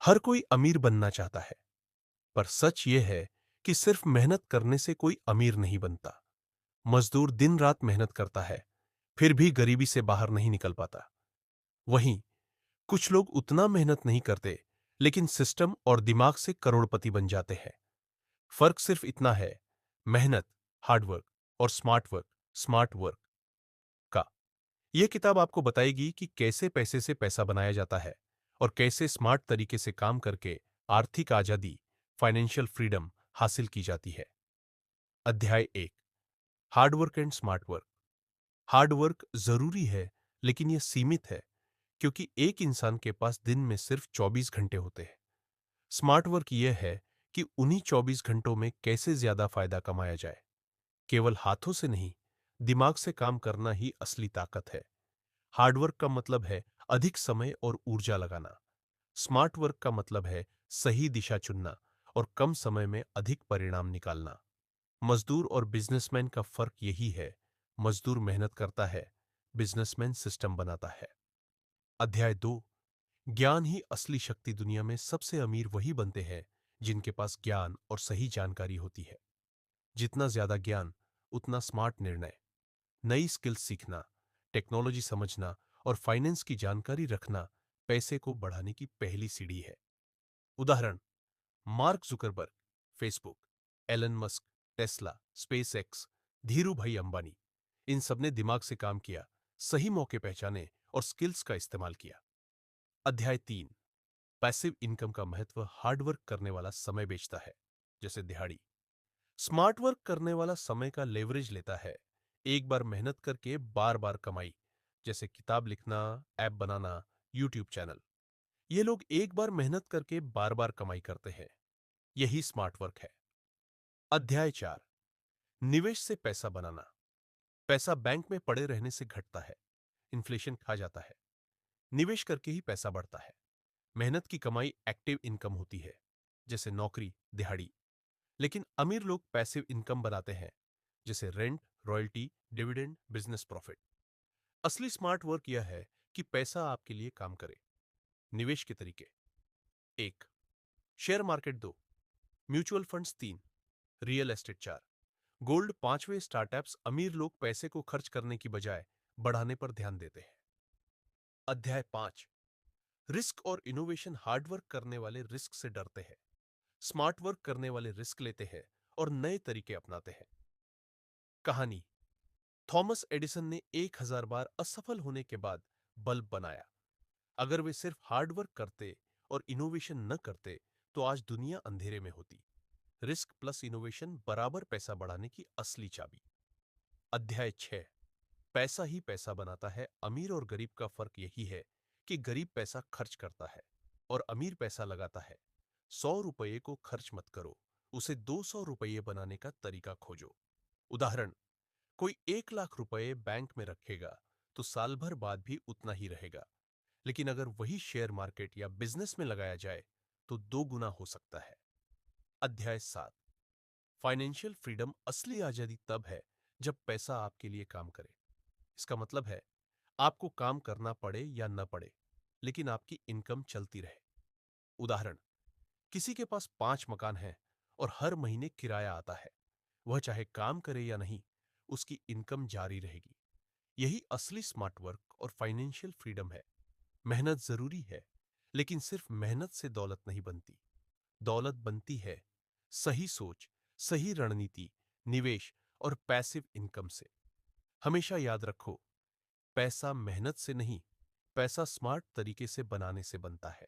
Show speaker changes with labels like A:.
A: हर कोई अमीर बनना चाहता है, पर सच यह है कि सिर्फ मेहनत करने से कोई अमीर नहीं बनता। मजदूर दिन रात मेहनत करता है, फिर भी गरीबी से बाहर नहीं निकल पाता। वहीं कुछ लोग उतना मेहनत नहीं करते, लेकिन सिस्टम और दिमाग से करोड़पति बन जाते हैं। फर्क सिर्फ इतना है, मेहनत, हार्डवर्क और स्मार्ट वर्क का। यह किताब आपको बताएगी कि कैसे पैसे से पैसा बनाया जाता है और कैसे स्मार्ट तरीके से काम करके आर्थिक आजादी, फाइनेंशियल फ्रीडम हासिल की जाती है। अध्याय 1, hard work and smart work. Hard work जरूरी है, लेकिन यह सीमित है, क्योंकि एक इंसान के पास दिन में सिर्फ 24 घंटे होते हैं। स्मार्ट वर्क यह है कि उन्हीं 24 घंटों में कैसे ज्यादा फायदा कमाया जाए। केवल हाथों से नहीं, दिमाग से काम करना ही असली ताकत है। हार्डवर्क का मतलब है अधिक समय और ऊर्जा लगाना। स्मार्ट वर्क का मतलब है सही दिशा चुनना और कम समय में अधिक परिणाम निकालना। मजदूर और बिजनेसमैन का फर्क यही है, मजदूर मेहनत करता है, बिजनेसमैन सिस्टम बनाता है। अध्याय 2, ज्ञान ही असली शक्ति। दुनिया में सबसे अमीर वही बनते हैं जिनके पास ज्ञान और सही जानकारी होती है। जितना ज्यादा ज्ञान, उतना स्मार्ट निर्णय। नई स्किल्स सीखना, टेक्नोलॉजी समझना और फाइनेंस की जानकारी रखना पैसे को बढ़ाने की पहली सीढ़ी है। उदाहरण, Mark Zuckerberg, Facebook, Elon Musk, Tesla, SpaceX, Dhiru bhai Ambani. इन सबने दिमाग से काम किया, सही मौके पहचाने और स्किल्स का इस्तेमाल किया। अध्याय 3, पैसिव इनकम का महत्व। हार्डवर्क करने वाला समय बेचता है, जैसे दिहाड़ी। स्मार्ट वर्क करने वाला समय का लेवरेज लेता है। एक बार मेहनत करके बार बार कमाई, जैसे किताब लिखना, ऐप बनाना, यूट्यूब चैनल। ये लोग एक बार मेहनत करके बार बार कमाई करते हैं। यही स्मार्ट वर्क है। अध्याय 4, निवेश से पैसा बनाना। पैसा बैंक में पड़े रहने से घटता है, इन्फ्लेशन खा जाता है। निवेश करके ही पैसा बढ़ता है। मेहनत की कमाई एक्टिव इनकम होती है, जैसे नौकरी, दिहाड़ी। लेकिन अमीर लोग पैसिव इनकम बनाते हैं, जैसे rent, royalty, dividend, business profit. असली स्मार्ट वर्क यह है कि पैसा आपके लिए काम करे। निवेश के तरीके: 1, share market 2, mutual funds 3, real estate 4, gold 5वें। स्टार्टअप्स। अमीर लोग पैसे को खर्च करने की बजाय बढ़ाने पर ध्यान देते हैं। अध्याय 5, रिस्क और इनोवेशन। हार्डवर्क करने वाले रिस्क से डरते हैं, स्मार्ट वर्क करने वाले रिस्क लेते हैं और नए तरीके अपनाते हैं। कहानी: थॉमस एडिसन ने 1000 बार असफल होने के बाद बल्ब बनाया। अगर वे सिर्फ हार्ड वर्क करते और इनोवेशन न करते, तो आज दुनिया अंधेरे में होती। रिस्क प्लस इनोवेशन बराबर पैसा बढ़ाने की असली चाबी। अध्याय 6, पैसा ही पैसा बनाता है। अमीर और गरीब का फर्क यही है कि गरीब पैसा खर्च करता है और अमीर पैसा लगाता है। 100 रुपये को खर्च मत करो, उसे 200 रुपये बनाने का तरीका खोजो। उदाहरण, कोई 1 लाख रुपए बैंक में रखेगा तो साल भर बाद भी उतना ही रहेगा। लेकिन अगर वही शेयर मार्केट या बिजनेस में लगाया जाए तो 2 गुना हो सकता है। अध्याय 7, फाइनेंशियल फ्रीडम। असली आजादी तब है जब पैसा आपके लिए काम करे। इसका मतलब है, आपको काम करना पड़े या न पड़े, लेकिन आपकी इनकम चलती रहे। उदाहरण, किसी के पास 5 मकान हैं और हर महीने किराया आता है। वह चाहे काम करे या नहीं, उसकी इनकम जारी रहेगी। यही असली स्मार्ट वर्क और फाइनेंशियल फ्रीडम है। मेहनत जरूरी है, लेकिन सिर्फ मेहनत से दौलत नहीं बनती। दौलत बनती है सही सोच, सही रणनीति, निवेश और पैसिव इनकम से। हमेशा याद रखो, पैसा मेहनत से नहीं, पैसा स्मार्ट तरीके से बनाने से बनता है।